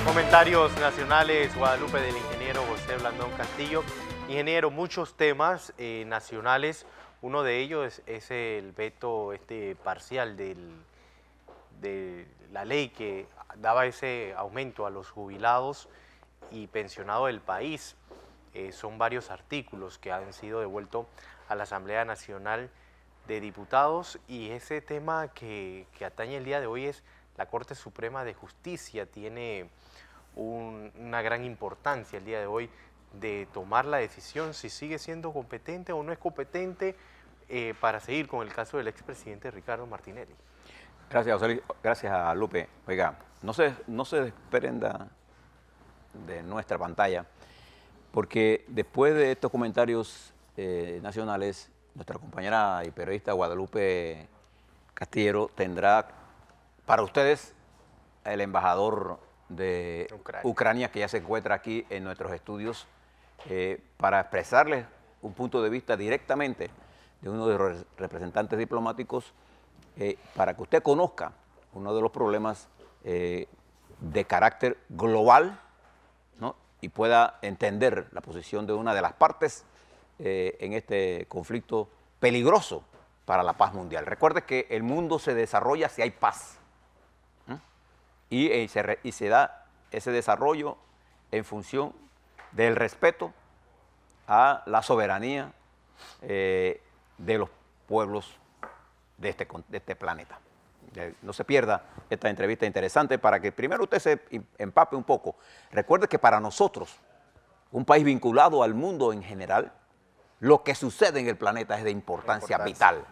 Comentarios nacionales, Guadalupe, del ingeniero José Blandón Castillo. Ingeniero, muchos temas nacionales. Uno de ellos es el veto parcial de la ley que daba ese aumento a los jubilados y pensionados del país. Son varios artículos que han sido devueltos a la Asamblea Nacional de Diputados, y ese tema que atañe el día de hoy es la Corte Suprema de Justicia. Tiene una gran importancia el día de hoy de tomar la decisión si sigue siendo competente o no es competente para seguir con el caso del expresidente Ricardo Martinelli. Gracias, José Luis. Gracias a Lupe. Oiga, no se desprenda de nuestra pantalla, porque después de estos comentarios nacionales, nuestra compañera y periodista Guadalupe Castillo tendrá para ustedes el embajador de Ucrania, que ya se encuentra aquí en nuestros estudios, para expresarles un punto de vista directamente de uno de los representantes diplomáticos, para que usted conozca uno de los problemas de carácter global, ¿no? Y pueda entender la posición de una de las partes en este conflicto peligroso para la paz mundial. Recuerde que el mundo se desarrolla si hay paz. Y se da ese desarrollo en función del respeto a la soberanía de los pueblos de este planeta. No se pierda esta entrevista interesante para que primero usted se empape un poco. Recuerde que para nosotros, un país vinculado al mundo en general, lo que sucede en el planeta es de importancia vital.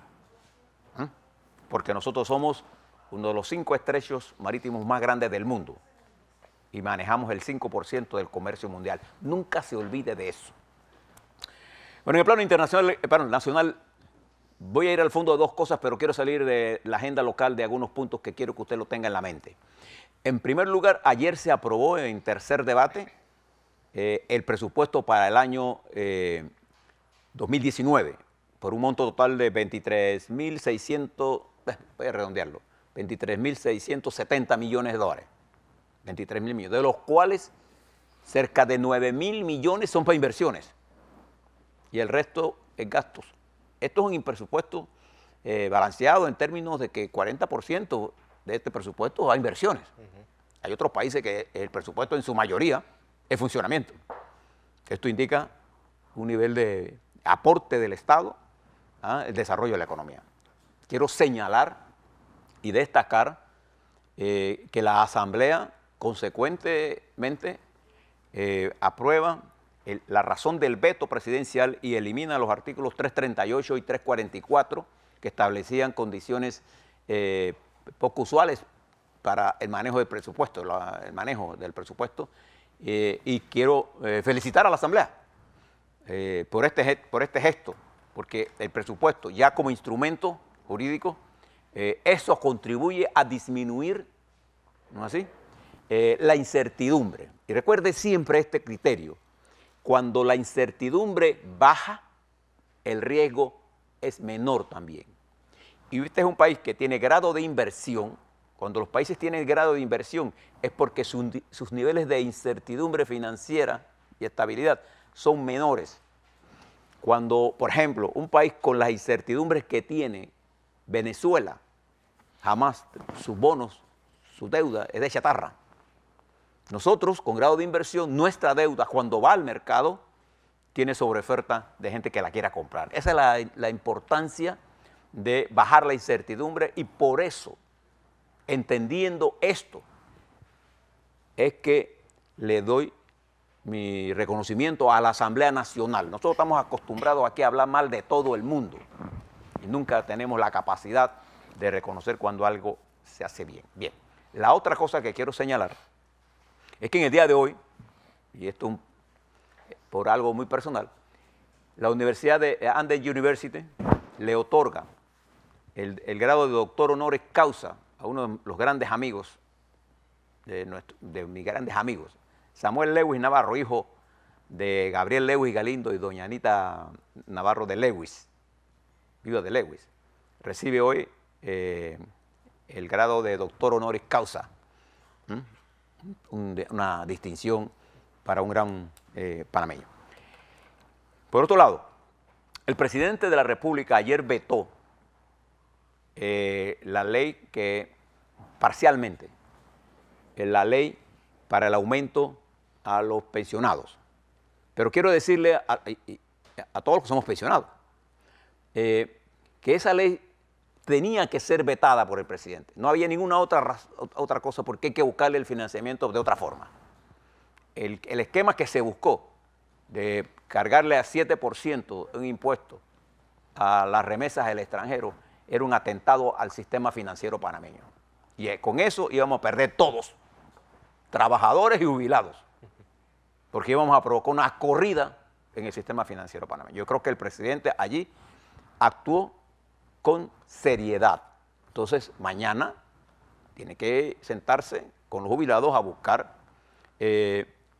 Porque nosotros somos uno de los 5 estrechos marítimos más grandes del mundo y manejamos el 5% del comercio mundial. Nunca se olvide de eso. Bueno, en el plano internacional, nacional, voy a ir al fondo de dos cosas, pero quiero salir de la agenda local de algunos puntos que quiero que usted lo tenga en la mente. En primer lugar, ayer se aprobó en tercer debate el presupuesto para el año 2019 por un monto total de 23.600, voy a redondearlo, 23.670 millones de dólares, 23.000 millones, de los cuales cerca de 9.000 millones son para inversiones y el resto es gastos. Esto es un presupuesto balanceado en términos de que 40% de este presupuesto va a inversiones. Hay otros países que el presupuesto en su mayoría es funcionamiento. Esto indica un nivel de aporte del Estado al desarrollo de la economía. Quiero señalar y destacar que la Asamblea consecuentemente aprueba la razón del veto presidencial y elimina los artículos 338 y 344 que establecían condiciones poco usuales para el manejo del presupuesto, y quiero felicitar a la Asamblea por este gesto, porque el presupuesto ya como instrumento jurídico, eso contribuye a disminuir, ¿no es así?, la incertidumbre. Y recuerde siempre este criterio: cuando la incertidumbre baja, el riesgo es menor también. Y este es un país que tiene grado de inversión. Cuando los países tienen grado de inversión es porque sus niveles de incertidumbre financiera y estabilidad son menores. Cuando, por ejemplo, un país con las incertidumbres que tiene Venezuela, jamás sus bonos, su deuda es de chatarra. Nosotros, con grado de inversión, nuestra deuda, cuando va al mercado, tiene sobreoferta de gente que la quiera comprar. Esa es la importancia de bajar la incertidumbre, y por eso, entendiendo esto, es que le doy mi reconocimiento a la Asamblea Nacional. Nosotros estamos acostumbrados aquí a hablar mal de todo el mundo y nunca tenemos la capacidad de reconocer cuando algo se hace bien. Bien, la otra cosa que quiero señalar es que en el día de hoy, y esto por algo muy personal, la Universidad de Andes University le otorga el grado de doctor honoris causa a uno de los grandes amigos, de mis grandes amigos, Samuel Lewis Navarro, hijo de Gabriel Lewis Galindo y doña Anita Navarro de Lewis, viuda de Lewis. Recibe hoy el grado de doctor honoris causa. una distinción para un gran panameño. Por otro lado, el presidente de la República ayer vetó la ley que parcialmente, la ley para el aumento a los pensionados. Pero quiero decirle a todos los que somos pensionados que esa ley tenía que ser vetada por el presidente. No había ninguna otra cosa porque hay que buscarle el financiamiento de otra forma. El esquema que se buscó de cargarle a 7% un impuesto a las remesas del extranjero era un atentado al sistema financiero panameño. Y con eso íbamos a perder todos, trabajadores y jubilados, porque íbamos a provocar una corrida en el sistema financiero panameño. Yo creo que el presidente allí actuó con seriedad. Entonces, mañana tiene que sentarse con los jubilados a buscar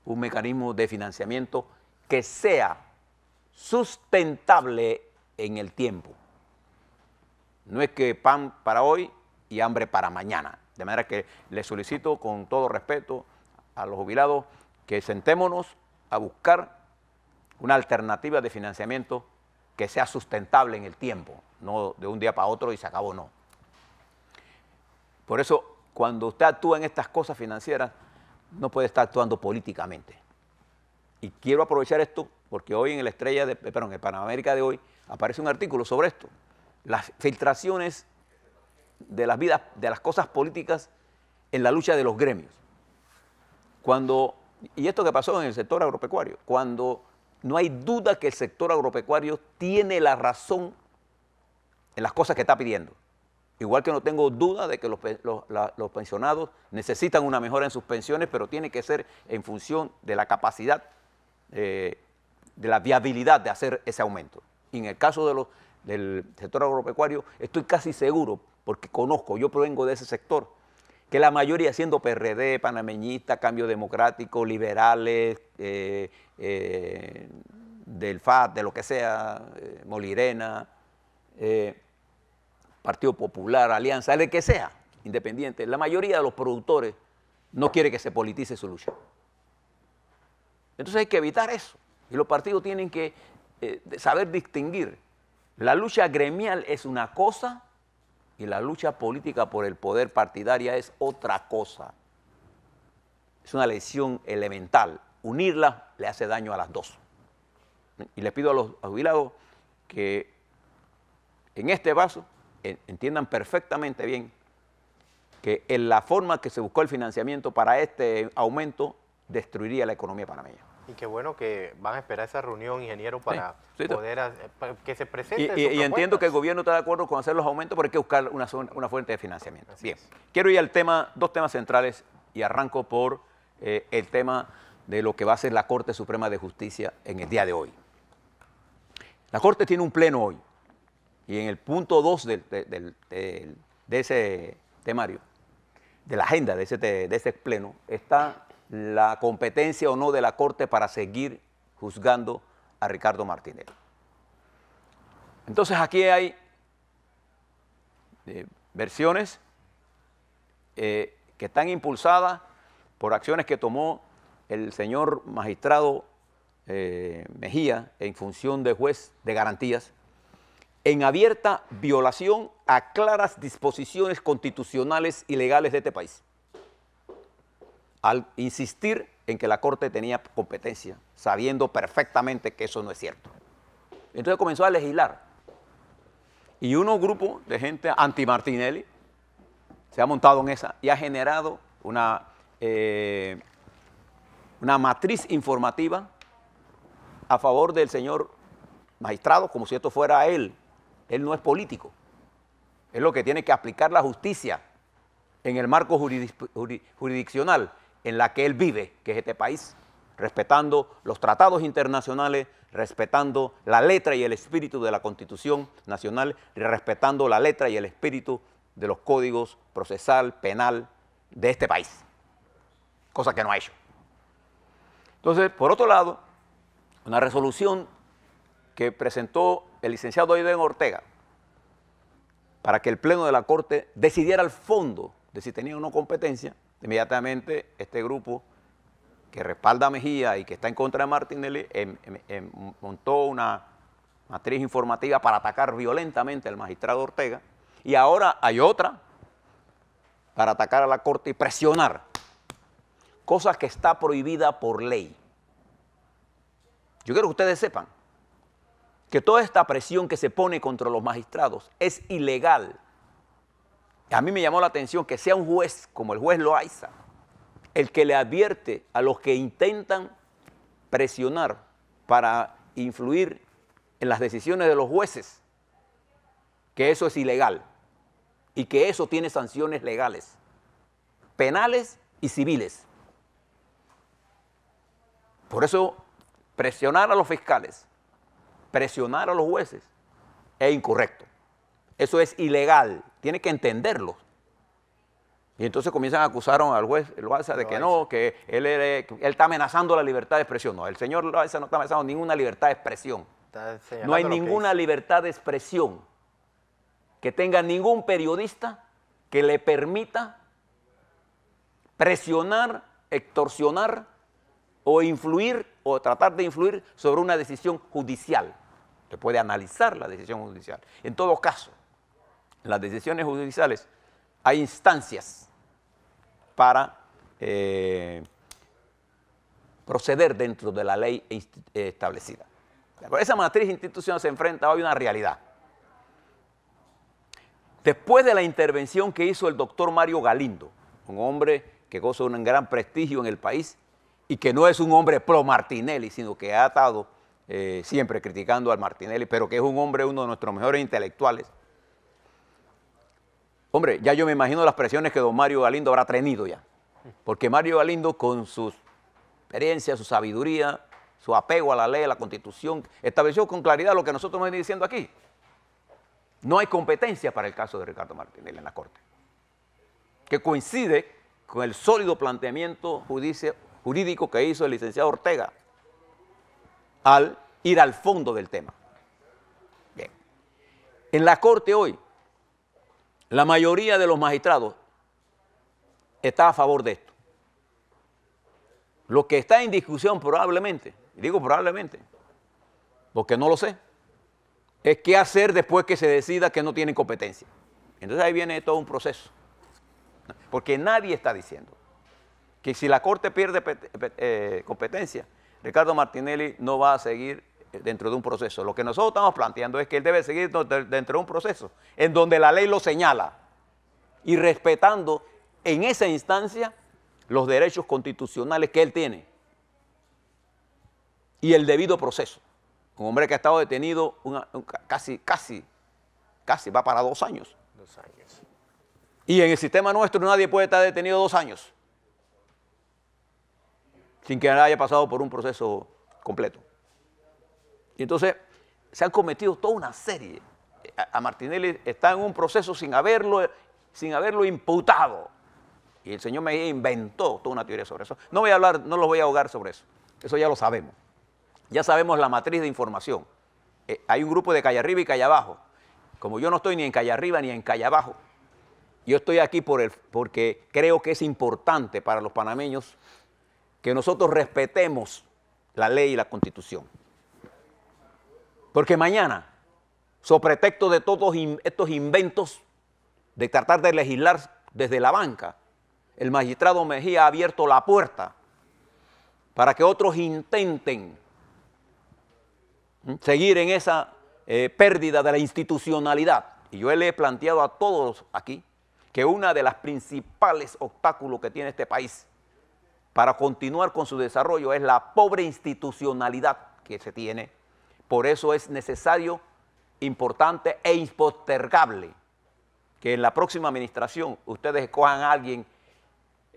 un mecanismo de financiamiento que sea sustentable en el tiempo. No es que pan para hoy y hambre para mañana. De manera que le solicito con todo respeto a los jubilados que sentémonos a buscar una alternativa de financiamiento que sea sustentable en el tiempo, no de un día para otro y se acabó, no. Por eso, cuando usted actúa en estas cosas financieras, no puede estar actuando políticamente. Y quiero aprovechar esto porque hoy en el en el Panamérica de hoy aparece un artículo sobre esto. Las filtraciones de las vidas, de las cosas políticas en la lucha de los gremios. Y esto que pasó en el sector agropecuario, cuando no hay duda que el sector agropecuario tiene la razón en las cosas que está pidiendo. Igual que no tengo duda de que los pensionados necesitan una mejora en sus pensiones, pero tiene que ser en función de la capacidad, de la viabilidad de hacer ese aumento. Y en el caso del sector agropecuario, estoy casi seguro, porque conozco, yo provengo de ese sector, que la mayoría siendo PRD, panameñista, Cambio Democrático, liberales, del FAT, de lo que sea, Molirena, Partido Popular, Alianza, el que sea, independiente, la mayoría de los productores no quiere que se politice su lucha. Entonces hay que evitar eso. Y los partidos tienen que saber distinguir. La lucha gremial es una cosa y la lucha política por el poder partidaria es otra cosa. Es una lección elemental. Unirlas le hace daño a las dos. Y les pido a los jubilados que en este paso entiendan perfectamente bien que en la forma que se buscó el financiamiento para este aumento destruiría la economía panameña. Y qué bueno que van a esperar esa reunión, ingeniero, para poder para que se presente. Y entiendo que el gobierno está de acuerdo con hacer los aumentos, pero hay que buscar una fuente de financiamiento. Bien, quiero ir al dos temas centrales y arranco por el tema de lo que va a ser la Corte Suprema de Justicia en el día de hoy. La Corte tiene un pleno hoy y en el punto 2 de ese temario, de la agenda de ese pleno, está la competencia o no de la Corte para seguir juzgando a Ricardo Martinelli. Entonces aquí hay versiones que están impulsadas por acciones que tomó el señor magistrado Mejía en función de juez de garantías, en abierta violación a claras disposiciones constitucionales y legales de este país, al insistir en que la Corte tenía competencia, sabiendo perfectamente que eso no es cierto. Entonces comenzó a legislar. Y un grupo de gente anti-Martinelli se ha montado en esa y ha generado una matriz informativa a favor del señor magistrado, como si esto fuera él. Él no es político. Es lo que tiene que aplicar la justicia en el marco jurisdiccional en la que él vive, que es este país, respetando los tratados internacionales, respetando la letra y el espíritu de la Constitución Nacional, y respetando la letra y el espíritu de los códigos procesal, penal de este país, cosa que no ha hecho. Entonces, por otro lado, una resolución que presentó el licenciado Aiden Ortega para que el Pleno de la Corte decidiera al fondo de si tenía o no competencia, inmediatamente este grupo que respalda a Mejía y que está en contra de Martinelli montó una matriz informativa para atacar violentamente al magistrado Ortega, y ahora hay otra para atacar a la Corte y presionar, cosa que está prohibida por ley. Yo quiero que ustedes sepan que toda esta presión que se pone contra los magistrados es ilegal. A mí me llamó la atención que sea un juez como el juez Loaiza el que le advierte a los que intentan presionar para influir en las decisiones de los jueces que eso es ilegal y que eso tiene sanciones legales, penales y civiles. Por eso presionar a los fiscales, presionar a los jueces es incorrecto. Eso es ilegal, tiene que entenderlo. Y entonces comienzan a acusar al juez Loaiza de que no, que él está amenazando la libertad de expresión. No, el señor Loaiza no está amenazando ninguna libertad de expresión. No hay ninguna libertad de expresión que tenga ningún periodista que le permita presionar, extorsionar o influir o tratar de influir sobre una decisión judicial. Se puede analizar la decisión judicial. En todo caso, en las decisiones judiciales hay instancias para proceder dentro de la ley establecida. Esa matriz institucional se enfrenta hoy a una realidad. Después de la intervención que hizo el doctor Mario Galindo, un hombre que goza de un gran prestigio en el país y que no es un hombre pro Martinelli, sino que ha estado siempre criticando al Martinelli, pero que es un hombre, uno de nuestros mejores intelectuales. Hombre, ya yo me imagino las presiones que don Mario Galindo habrá tenido ya, porque Mario Galindo con su experiencia, su sabiduría, su apego a la ley, a la Constitución, estableció con claridad lo que nosotros hemos venido diciendo aquí. No hay competencia para el caso de Ricardo Martinelli en la Corte, que coincide con el sólido planteamiento jurídico que hizo el licenciado Ortega al ir al fondo del tema. Bien. En la Corte hoy, la mayoría de los magistrados está a favor de esto. Lo que está en discusión probablemente, y digo probablemente, porque no lo sé, es qué hacer después que se decida que no tienen competencia. Entonces ahí viene todo un proceso. Porque nadie está diciendo que si la Corte pierde competencia, Ricardo Martinelli no va a seguir dentro de un proceso. Lo que nosotros estamos planteando es que él debe seguir dentro de un proceso en donde la ley lo señala y respetando en esa instancia los derechos constitucionales que él tiene y el debido proceso. Un hombre que ha estado detenido casi va para 2 años. 2 años. Y en el sistema nuestro nadie puede estar detenido 2 años sin que haya pasado por un proceso completo. Y entonces se han cometido toda una serie. A Martinelli está en un proceso sin haberlo imputado. Y el señor Mejía inventó toda una teoría sobre eso. No voy a hablar, no los voy a ahogar sobre eso. Eso ya lo sabemos. Ya sabemos la matriz de información. Hay un grupo de calle arriba y calle abajo. Como yo no estoy ni en calle arriba ni en calle abajo, yo estoy aquí porque creo que es importante para los panameños que nosotros respetemos la ley y la Constitución. Porque mañana, sobre pretexto de todos estos inventos de tratar de legislar desde la banca, el magistrado Mejía ha abierto la puerta para que otros intenten seguir en esa pérdida de la institucionalidad. Y yo le he planteado a todos aquí que uno de los principales obstáculos que tiene este país para continuar con su desarrollo es la pobre institucionalidad que se tiene. Por eso es necesario, importante e impostergable que en la próxima administración ustedes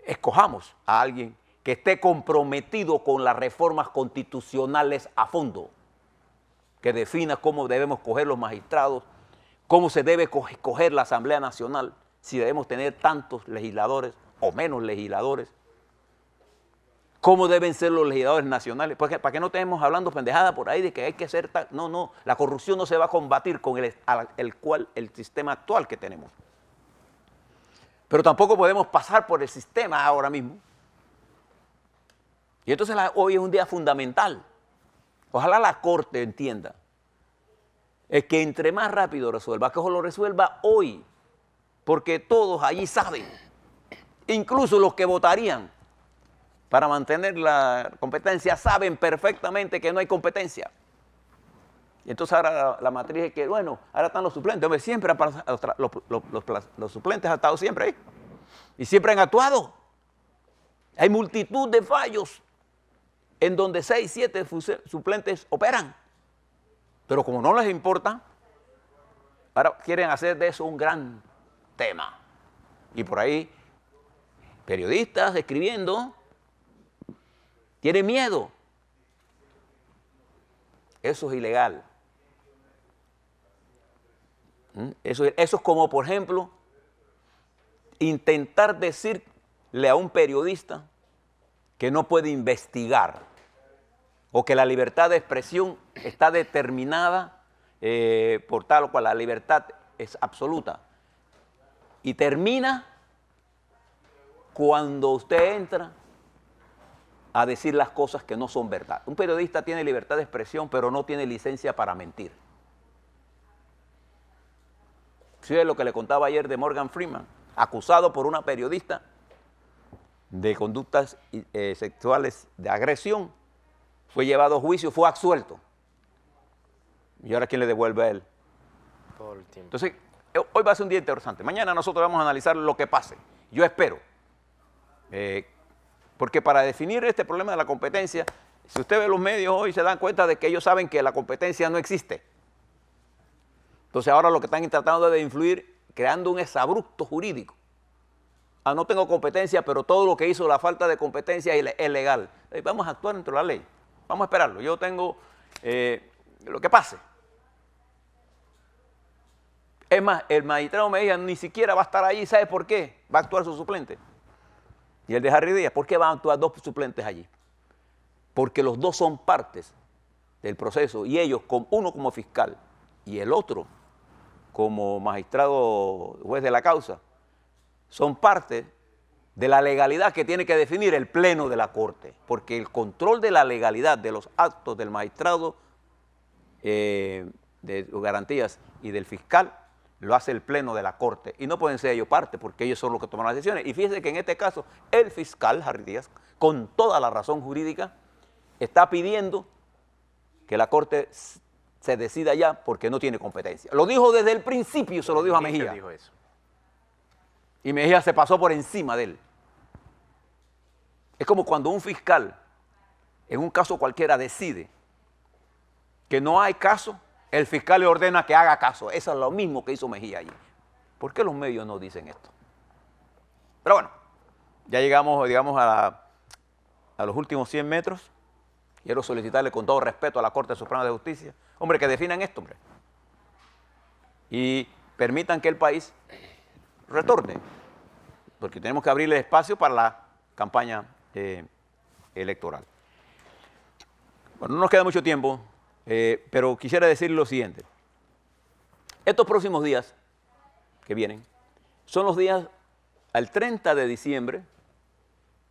escojamos a alguien que esté comprometido con las reformas constitucionales a fondo, que defina cómo debemos coger los magistrados, cómo se debe coger la Asamblea Nacional, si debemos tener tantos legisladores o menos legisladores, cómo deben ser los legisladores nacionales, porque para que no estemos hablando pendejada por ahí de que hay que ser no, la corrupción no se va a combatir con el sistema actual que tenemos. Pero tampoco podemos pasar por el sistema ahora mismo. Y entonces hoy es un día fundamental. Ojalá la Corte entienda. Es que entre más rápido resuelva, que lo resuelva hoy. Porque todos allí saben, incluso los que votarían para mantener la competencia, saben perfectamente que no hay competencia. Y entonces ahora la matriz es que, bueno, ahora están los suplentes. Hombre, siempre los suplentes han estado siempre ahí. Y siempre han actuado. Hay multitud de fallos en donde 6, 7 suplentes operan. Pero como no les importa, ahora quieren hacer de eso un gran tema. Y por ahí, periodistas escribiendo, tienen miedo. Eso es ilegal. Eso es como, por ejemplo, intentar decirle a un periodista que no puede investigar o que la libertad de expresión está determinada por tal o cual. La libertad es absoluta. Y termina cuando usted entra a decir las cosas que no son verdad. Un periodista tiene libertad de expresión, pero no tiene licencia para mentir. ¿Sí es lo que le contaba ayer de Morgan Freeman, acusado por una periodista de conductas sexuales de agresión? Fue llevado a juicio, fue absuelto. ¿Y ahora quién le devuelve a él? Todo el tiempo. Entonces, hoy va a ser un día interesante. Mañana nosotros vamos a analizar lo que pase. Yo espero. Porque para definir este problema de la competencia, si usted ve los medios hoy, se dan cuenta de que ellos saben que la competencia no existe. Entonces ahora lo que están tratando de influir, creando un exabrupto jurídico. Ah, no tengo competencia, pero todo lo que hizo la falta de competencia es legal. Vamos a actuar dentro de la ley. Vamos a esperarlo. Yo tengo lo que pase. Es más, el magistrado Mejía ni siquiera va a estar allí. ¿Sabe por qué? Va a actuar su suplente. Y el de Harry Díaz, ¿por qué van a actuar 2 suplentes allí? Porque los dos son partes del proceso y ellos, uno como fiscal y el otro como magistrado juez de la causa, son parte de la legalidad que tiene que definir el pleno de la Corte, porque el control de la legalidad de los actos del magistrado de garantías y del fiscal lo hace el pleno de la Corte y no pueden ser ellos parte porque ellos son los que toman las decisiones. Y fíjense que en este caso el fiscal Harry Díaz, con toda la razón jurídica, está pidiendo que la Corte se decida ya porque no tiene competencia. Lo dijo desde el principio, se lo dijo a Mejía. Dijo eso. Y Mejía se pasó por encima de él. Es como cuando un fiscal, en un caso cualquiera, decide que no hay caso, el fiscal le ordena que haga caso. Eso es lo mismo que hizo Mejía allí. ¿Por qué los medios no dicen esto? Pero bueno, ya llegamos, digamos, a los últimos 100 metros. Quiero solicitarle con todo respeto a la Corte Suprema de Justicia, hombre, que definan esto, hombre. Y permitan que el país retorne, porque tenemos que abrirle espacio para la campaña electoral. Bueno, no nos queda mucho tiempo, pero quisiera decir lo siguiente. Estos próximos días que vienen son los días, al 30 de diciembre,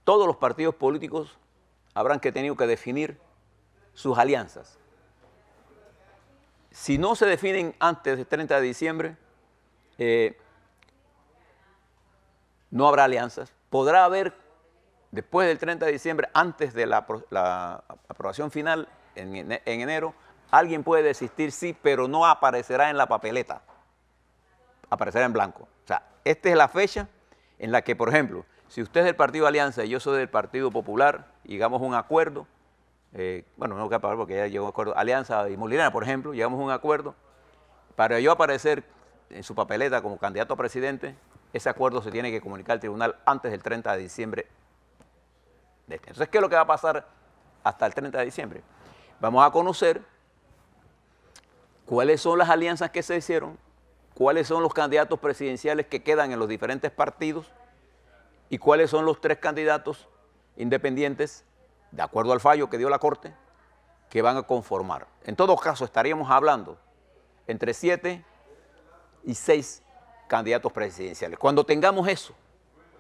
todos los partidos políticos habrán tenido que definir sus alianzas. Si no se definen antes del 30 de diciembre, no habrá alianzas. Podrá haber, después del 30 de diciembre, antes de la aprobación final, en enero, alguien puede desistir, sí, pero no aparecerá en la papeleta. Aparecerá en blanco. O sea, esta es la fecha en la que, por ejemplo, si usted es del Partido Alianza y yo soy del Partido Popular, y llegamos a un acuerdo, bueno, no voy a pagar porque ya llegó un acuerdo, Alianza y Molinera, por ejemplo, llegamos a un acuerdo, para yo aparecer en su papeleta como candidato a presidente, ese acuerdo se tiene que comunicar al tribunal antes del 30 de diciembre de este. Entonces, ¿qué es lo que va a pasar hasta el 30 de diciembre? Vamos a conocer cuáles son las alianzas que se hicieron, cuáles son los candidatos presidenciales que quedan en los diferentes partidos y cuáles son los 3 candidatos independientes, de acuerdo al fallo que dio la Corte, que van a conformar. En todo caso, estaríamos hablando entre 7 y 6 candidatos presidenciales. Cuando tengamos eso,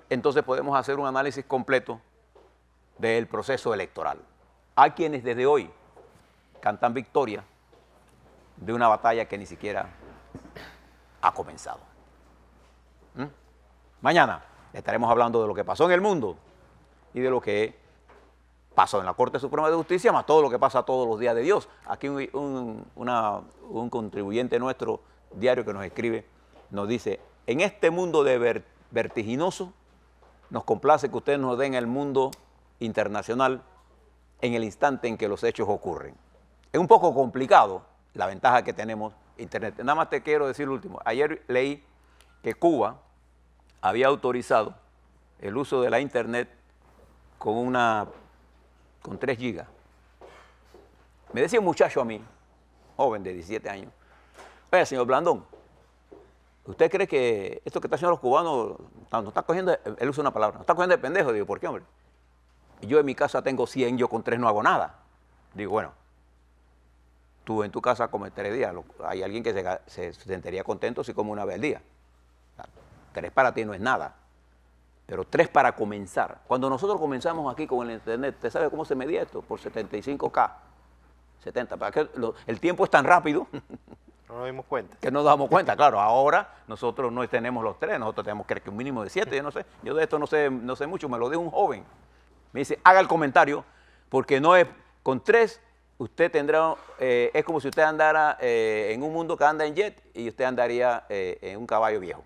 entonces podemos hacer un análisis completo del proceso electoral. Hay quienes desde hoy cantan victoria de una batalla que ni siquiera ha comenzado. Mañana estaremos hablando de lo que pasó en el mundo y de lo que pasó en la Corte Suprema de Justicia, más todo lo que pasa todos los días de Dios. Aquí un contribuyente nuestro diario que nos escribe, nos dice, en este mundo de vertiginoso, nos complace que ustedes nos den el mundo internacional en el instante en que los hechos ocurren. Es un poco complicado la ventaja que tenemos Internet. Nada más te quiero decir lo último. Ayer leí que Cuba había autorizado el uso de la Internet con 3 gigas. Me decía un muchacho a mí, joven de 17 años, oye, señor Blandón, ¿usted cree que esto que están haciendo los cubanos nos está cogiendo, él usa una palabra, nos está cogiendo de pendejo? Digo, ¿por qué, hombre? Yo en mi casa tengo 100, yo con 3 no hago nada. Digo, bueno, tú en tu casa comes 3 días, hay alguien que se sentiría contento si come una vez al día. 3 para ti no es nada, pero 3 para comenzar. Cuando nosotros comenzamos aquí con el Internet, ¿usted sabe cómo se medía esto? Por 75K, 70, para que el tiempo es tan rápido. No nos dimos cuenta. Que no nos damos cuenta, claro, ahora nosotros no tenemos los 3, nosotros tenemos creo que un mínimo de 7, yo no sé, yo de esto no sé mucho, me lo dijo un joven. Me dice, haga el comentario, porque no es, con 3 usted tendrá, es como si usted andara en un mundo que anda en jet y usted andaría en un caballo viejo.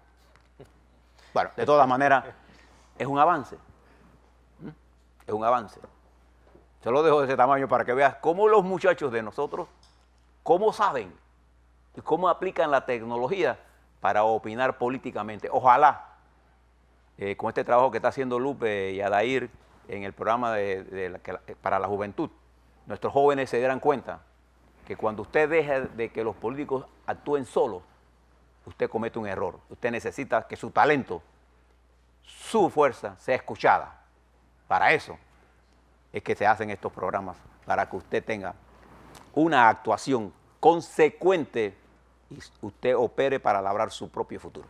Bueno, de todas maneras, es un avance. Es un avance. Se lo dejo de ese tamaño para que veas cómo los muchachos de nosotros, cómo saben y cómo aplican la tecnología para opinar políticamente. Ojalá, con este trabajo que está haciendo Lupe y Adair en el programa para la juventud, nuestros jóvenes se dieran cuenta que cuando usted deja de que los políticos actúen solos, usted comete un error. Usted necesita que su talento, su fuerza sea escuchada. Para eso es que se hacen estos programas, para que usted tenga una actuación consecuente y usted opere para labrar su propio futuro.